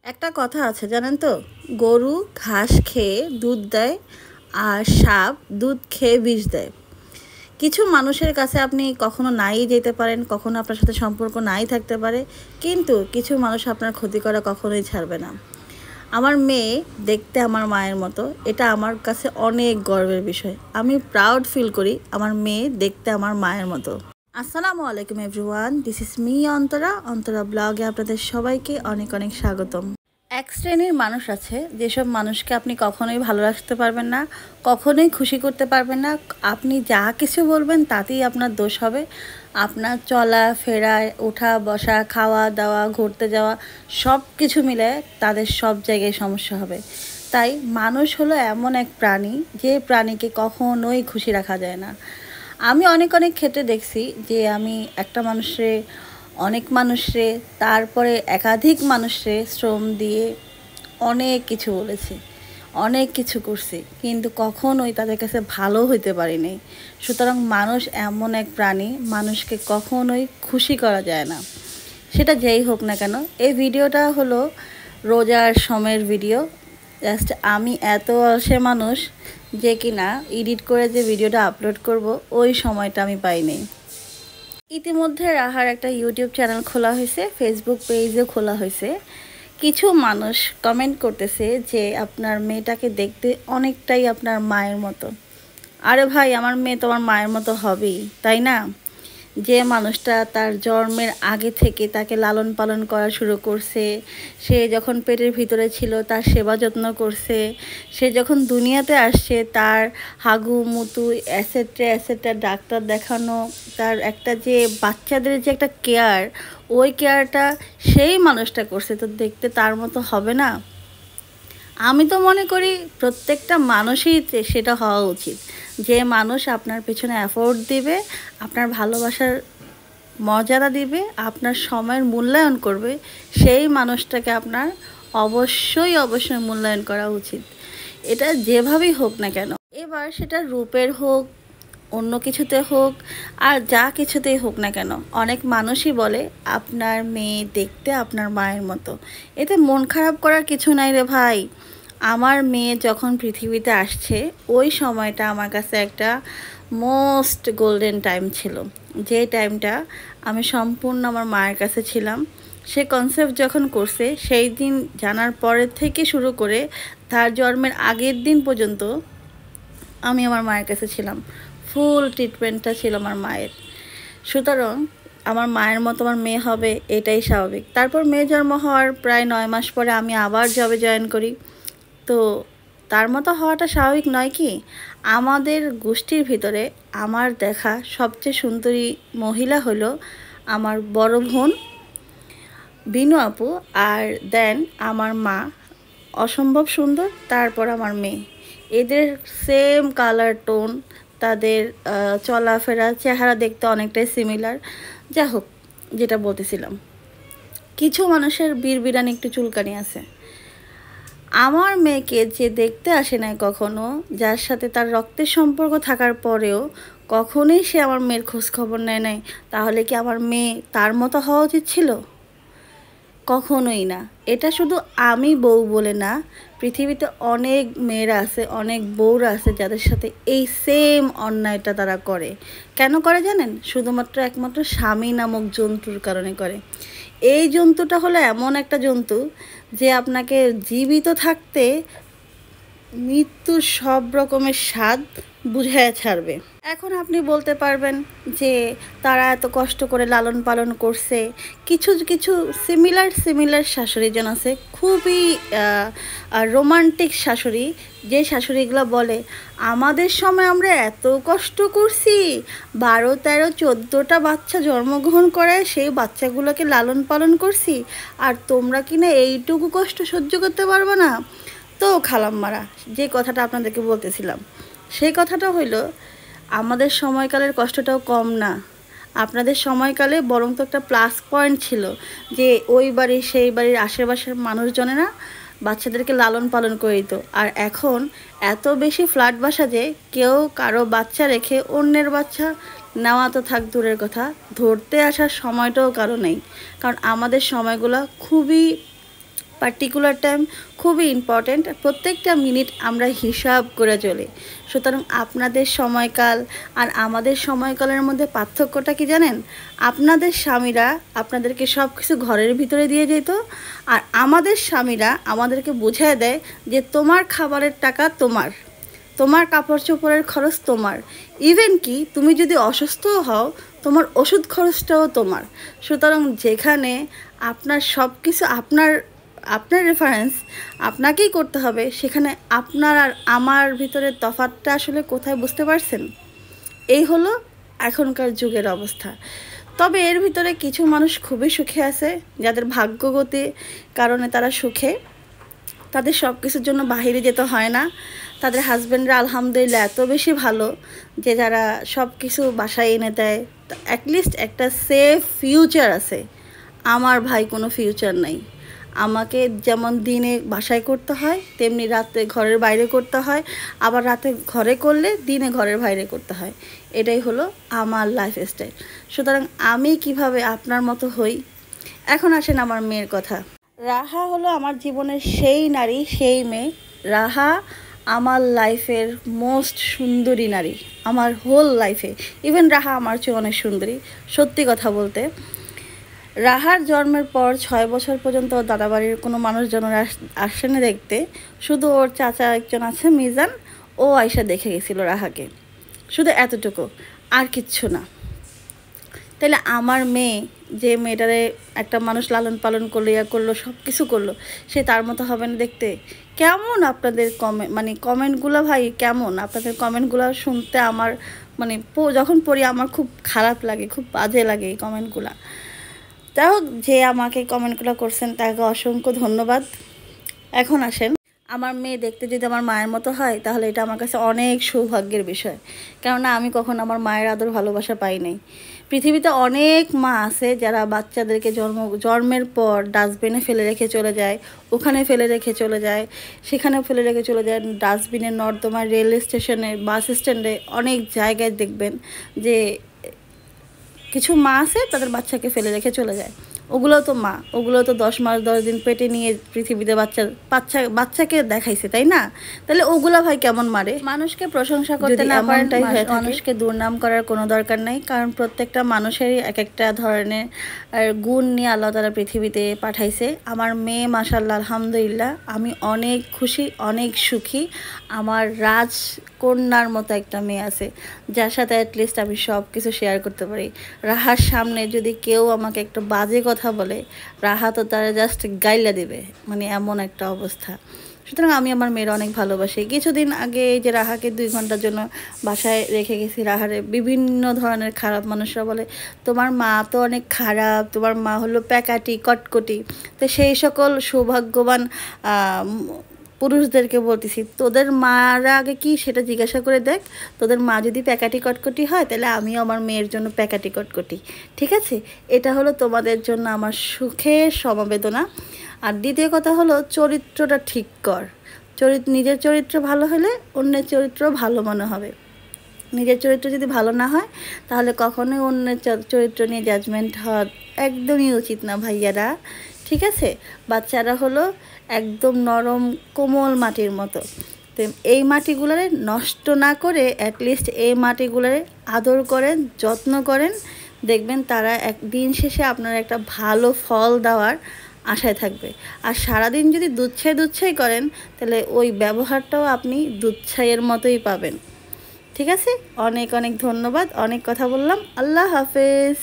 একটা কথা আছে জানেন তো, গরু ঘাস খেয়ে দুধ দেয় আর সাপ দুধ খেয়ে বিষ দেয়। কিছু মানুষের কাছে আপনি কখনো নাই যেতে পারেন, কখনো আপনার সাথে সম্পর্ক নাই থাকতে পারে, কিন্তু কিছু মানুষ আপনার ক্ষতি করা কখনোই ছাড়বে না। আমার মেয়ে দেখতে আমার মায়ের মতো, এটা আমার কাছে অনেক গর্বের বিষয়। আমি প্রাউড ফিল করি আমার মেয়ে দেখতে আমার মায়ের মতো। আসসালামু আলাইকুম everyone, this is me Antara. Antara ব্লগে আপনাদের সবাইকে অনেক অনেক স্বাগতম। এক শ্রেণীর মানুষ আছে যেসব মানুষকে আপনি কখনোই ভালো রাখতে পারবেন না, কখনোই খুশি করতে পারবেন না। আপনি যা কিছু বলবেন তাতেই আপনার দোষ হবে। আপনার চলা ফেরায়, ওঠা বসা, খাওয়া দাওয়া, ঘুরতে যাওয়া সব কিছু মিলে তাদের সব জায়গায় সমস্যা হবে। তাই মানুষ হলো এমন এক প্রাণী যে প্রাণীকে কখনোই খুশি রাখা যায় না। আমি অনেক অনেক ক্ষেত্রে দেখছি যে আমি একটা অনেক মানুষরে, তারপরে একাধিক মানুষরে শ্রম দিয়ে অনেক কিছু বলেছি, অনেক কিছু করছি, কিন্তু কখনোই তাদের কাছে ভালো হইতে পারিনি। সুতরাং মানুষ এমন এক প্রাণী, মানুষকে কখনোই খুশি করা যায় না, সেটা যেই হোক না কেন। এই ভিডিওটা হলো রোজার সময়ের ভিডিও। জাস্ট আমি এত অলসে মানুষ যে কিনা এডিট করে যে ভিডিওটা আপলোড করব ওই সময়টা আমি পাইনি। ইতিমধ্যে রাহার একটা ইউটিউব চ্যানেল খোলা হয়েছে, ফেসবুক পেজও খোলা হয়েছে। কিছু মানুষ কমেন্ট করতেছে যে আপনার মেয়েটাকে দেখতে অনেকটাই আপনার মায়ের মতো। আরে ভাই, আমার মেয়ে তোমার মায়ের মতো হবেই, তাই না? যে মানুষটা তার জন্মের আগে থেকে তাকে লালন পালন করা শুরু করছে, সে যখন পেটের ভিতরে ছিল তার সেবা যত্ন করছে, সে যখন দুনিয়াতে আসছে তার হাগু মুতু অ্যাসেট্রা ডাক্তার দেখানো, তার একটা যে বাচ্চাদের যে একটা কেয়ার, ওই কেয়ারটা সেই মানুষটা করছে, তো দেখতে তার মতো হবে না? আমি তো মনে করি প্রত্যেকটা মানুষই সেটা হওয়া উচিত, যে মানুষ আপনার পেছনে এফোর্ট দিবে, আপনার ভালোবাসার মর্যাদা দিবে, আপনার সময়ের মূল্যায়ন করবে, সেই মানুষটাকে আপনার অবশ্যই মূল্যায়ন করা উচিত। এটা যেভাবেই হোক না কেন, এবার সেটা রূপের হোক, অন্য কিছুতে হোক, আর যা কিছুতেই হোক না কেন। অনেক মানুষই বলে আপনার মেয়ে দেখতে আপনার মায়ের মতো। এতে মন খারাপ করার কিছু নাই রে ভাই। আমার মেয়ে যখন পৃথিবীতে আসছে ওই সময়টা আমার কাছে একটা মোস্ট গোল্ডেন টাইম ছিল, যে টাইমটা আমি সম্পূর্ণ আমার মায়ের কাছে ছিলাম। সে কনসেপ্ট যখন করছে সেই দিন জানার পরের থেকে শুরু করে তার জন্মের আগের দিন পর্যন্ত আমি আমার মায়ের কাছে ছিলাম। ফুল ট্রিটমেন্টটা ছিল আমার মায়ের। সুতরাং আমার মায়ের মতো আমার মেয়ে হবে এটাই স্বাভাবিক। তারপর মেয়ে জন্ম হওয়ার প্রায় 9 মাস পরে আমি আবার জবে জয়েন করি। তো তার মতো হওয়াটা স্বাভাবিক নয় কি? আমাদের গোষ্ঠীর ভিতরে আমার দেখা সবচেয়ে সুন্দরী মহিলা হলো আমার বড় বোন বিনু আপু, আর দেন আমার মা অসম্ভব সুন্দর, তারপর আমার মেয়ে। এদের সেম কালার টোন, তাদের চলাফেরা চেহারা দেখতে অনেকটাই সিমিলার। যা হোক, যেটা বলতেছিলাম, কিছু মানুষের বিড়বিড়ানি একটু চুলকানি আছে। আমার মেয়েকে যে দেখতে আসে নাই কখনো, যার সাথে তার রক্তের সম্পর্ক থাকার পরেও কখনোই সে আমার মেয়ের খোঁজ খবর নেয় নাই, তাহলে কি আমার মেয়ে তার মতো হওয়া উচিত ছিল? কখনোই না। এটা শুধু আমি বউ বলে না, পৃথিবীতে অনেক মেয়েরা আছে, অনেক বউরা আছে যাদের সাথে এই সেম অন্যায়টা তারা করে। কেন করে জানেন? শুধুমাত্র একমাত্র স্বামী নামক জন্তুর কারণে করে। এই জন্তুটা হলো এমন একটা জন্তু যে আপনাকে জীবিত থাকতে মৃত্যুর সব রকমের স্বাদ বুঝায় ছাড়বে। এখন আপনি বলতে পারবেন যে তারা এত কষ্ট করে লালন পালন করছে। কিছু কিছু সিমিলার শাশুড়ি জন আছে, খুবই রোমান্টিক শাশুড়ি, যে শাশুড়িগুলো বলে আমাদের সময় আমরা এত কষ্ট করছি, 12, 13, 14টা বাচ্চা জন্মগ্রহণ করায় সেই বাচ্চাগুলোকে লালন পালন করছি, আর তোমরা কিনা এইটুকু কষ্ট সহ্য করতে পারবে না। তো খালাম্মারা, যে কথাটা আপনাদেরকে বলতেছিলাম, সেই কথাটা হইল আমাদের সময়কালের কষ্টটাও কম না। আপনাদের সময়কালে বরং তো একটা প্লাস পয়েন্ট ছিল, যে ওই বাড়ির সেই বাড়ির আশেপাশের মানুষজনেরা বাচ্চাদেরকে লালন পালন করে দিত। আর এখন এত বেশি ফ্ল্যাট বাসা যে কেউ কারো বাচ্চা রেখে অন্যের বাচ্চা নেওয়া তো থাক দূরের কথা, ধরতে আসার সময়টাও কারো নেই। কারণ আমাদের সময়গুলো খুবই পার্টিকুলার টাইম খুবই ইম্পর্ট্যান্ট, প্রত্যেকটা মিনিট আমরা হিসাব করে চলি। সুতরাং আপনাদের সময়কাল আর আমাদের সময়কালের মধ্যে পার্থক্যটা কি জানেন? আপনাদের স্বামীরা আপনাদেরকে সব কিছু ঘরের ভিতরে দিয়ে যেত, আর আমাদের স্বামীরা আমাদেরকে বুঝিয়ে দেয় যে তোমার খাবারের টাকা তোমার, তোমার কাপড় চোপড়ের খরচ তোমার, ইভেন কি তুমি যদি অসুস্থও হও তোমার ওষুধ খরচটাও তোমার। সুতরাং যেখানে আপনার সব কিছু আপনার আপনার রেফারেন্স আপনাকেই করতে হবে, সেখানে আপনার আর আমার ভিতরে তফাৎটা আসলে কোথায় বুঝতে পারছেন? এই হলো এখনকার যুগের অবস্থা। তবে এর ভিতরে কিছু মানুষ খুবই সুখে আছে, যাদের ভাগ্যগতি কারণে তারা সুখে, তাদের সব কিছুর জন্য বাহিরে যেতে হয় না, তাদের হাজব্যান্ডরা আলহামদুলিল্লাহ এত বেশি ভালো যে যারা সব কিছু বাসায় এনে দেয়, অ্যাটলিস্ট একটা সেফ ফিউচার আছে। আমার ভাই কোনো ফিউচার নাই, আমাকে যেমন দিনে বাসায় করতে হয় তেমনি রাতে ঘরের বাইরে করতে হয়, আবার রাতে ঘরে করলে দিনে ঘরের বাইরে করতে হয়। এটাই হলো আমার লাইফস্টাইল। সুতরাং আমি কিভাবে আপনার মতো হই? এখন আসেন আমার মেয়ের কথা। রাহা হলো আমার জীবনের সেই নারী, সেই মেয়ে। রাহা আমার লাইফের মোস্ট সুন্দরী নারী, আমার হোল লাইফে। ইভেন রাহা আমার চেয়ে অনেক সুন্দরী, সত্যি কথা বলতে। রাহার জন্মের পর 6 বছর পর্যন্ত ওর দাদাবাড়ির কোনো মানুষজন আসেনি দেখতে, শুধু ওর চাচা একজন আছে মিজান, ও আয়সা দেখে গেছিল রাহাকে, শুধু এতটুকু, আর কিচ্ছু না। তাহলে আমার মেয়ে, যে মেয়েটারে একটা মানুষ লালন পালন করলো, ইয়া করলো, সব কিছু করলো, সে তার মতো হবে না দেখতে? কেমন আপনাদের কমেন্টগুলো ভাই, কেমন আপনাদের কমেন্টগুলো শুনতে আমার যখন পড়ি আমার খুব খারাপ লাগে, খুব বাজে লাগে এই কমেন্টগুলো। যাই হোক, যে আমাকে কমেন্টগুলো করছেন তাকে অসংখ্য ধন্যবাদ। এখন আসেন, আমার মেয়ে দেখতে যদি আমার মায়ের মতো হয় তাহলে এটা আমার কাছে অনেক সৌভাগ্যের বিষয়, কেননা আমি কখন আমার মায়ের আদর ভালোবাসা পাই নাই। পৃথিবীতে অনেক মা আছে যারা বাচ্চাদেরকে জন্মের পর ডাস্টবিনে ফেলে রেখে চলে যায়, ওখানে ফেলে রেখে চলে যায়, সেখানে ফেলে রেখে চলে যায়, ডাস্টবিনে, নর্দমায়, রেল স্টেশনে, বাস স্ট্যান্ডে, অনেক জায়গায় দেখবেন যে কিছু মা আছে তাদের বাচ্চাকে ফেলে রেখে চলে যায়। ওগুলো তো মা, ওগুলো তো 10 মাস 10 দিন পেটে নিয়ে পৃথিবীতে বাচ্চাকে দেখাইছে, তাই না? তাহলে ওগুলা ভাই কেমন মারে? মানুষকে প্রশংসা করতে না পারেন, মানুষকে দুর্নাম করার কোনো দরকার নাই, কারণ প্রত্যেকটা মানুষেরই এক একটা ধরনের গুণ নিয়ে আল্লাহ তাআলা পৃথিবীতে পাঠাইছে। আমার মেয়ে মাশাআল্লাহ আলহামদুলিল্লাহ, আমি অনেক খুশি, অনেক সুখী। আমার রাজকন্যার মতো একটা মেয়ে আছে, যার সাথে অ্যাটলিস্ট আমি সব কিছু শেয়ার করতে পারি। রাহার সামনে যদি কেউ আমাকে একটা বাজে কথা বলে, রাহা তো তারা জাস্ট গাইলা দিবে, এমন একটা অবস্থা। সুতরাং আমি আমার মেয়ের অনেক ভালোবাসি। কিছুদিন আগে এই যে রাহাকে 2 ঘন্টার জন্য বাসায় রেখে গেছি, রাহারে বিভিন্ন ধরনের খারাপ মানুষরা বলে তোমার মা তো অনেক খারাপ, তোমার মা হলো প্যাকাটি কটকটি। তো সেই সকল সৌভাগ্যবান পুরুষদেরকে বলতেছি, তোদের মারা আগে কি সেটা জিজ্ঞাসা করে দেখ। তোদের মা যদি প্যাকাটি কটকটি হয় তাহলে আমিও আমার মেয়ের জন্য প্যাকাটি কটকটি, ঠিক আছে? এটা হলো তোমাদের জন্য আমার সুখের সমবেদনা। আর দ্বিতীয় কথা হলো, চরিত্রটা ঠিক কর। নিজের চরিত্র ভালো হলে অন্যের চরিত্র ভালো মনে হবে। নিজের চরিত্র যদি ভালো না হয় তাহলে কখনোই অন্যের চরিত্র নিয়ে জাজমেন্ট হওয়া একদমই উচিত না ভাইয়ারা, ঠিক আছে? বাচ্চারা হলো একদম নরম কোমল মাটির মতো, তো এই মাটিগুলোরে নষ্ট না করে অ্যাটলিস্ট এই মাটিগুলোরে আদর করেন, যত্ন করেন, দেখবেন তারা একদিন শেষে আপনার একটা ভালো ফল দেওয়ার আশায় থাকবে। আর সারাদিন যদি দুধছাই করেন তাহলে ওই ব্যবহারটাও আপনি দুধছাইয়ের মতোই পাবেন, ঠিক আছে? অনেক অনেক ধন্যবাদ, অনেক কথা বললাম। আল্লাহ হাফেজ।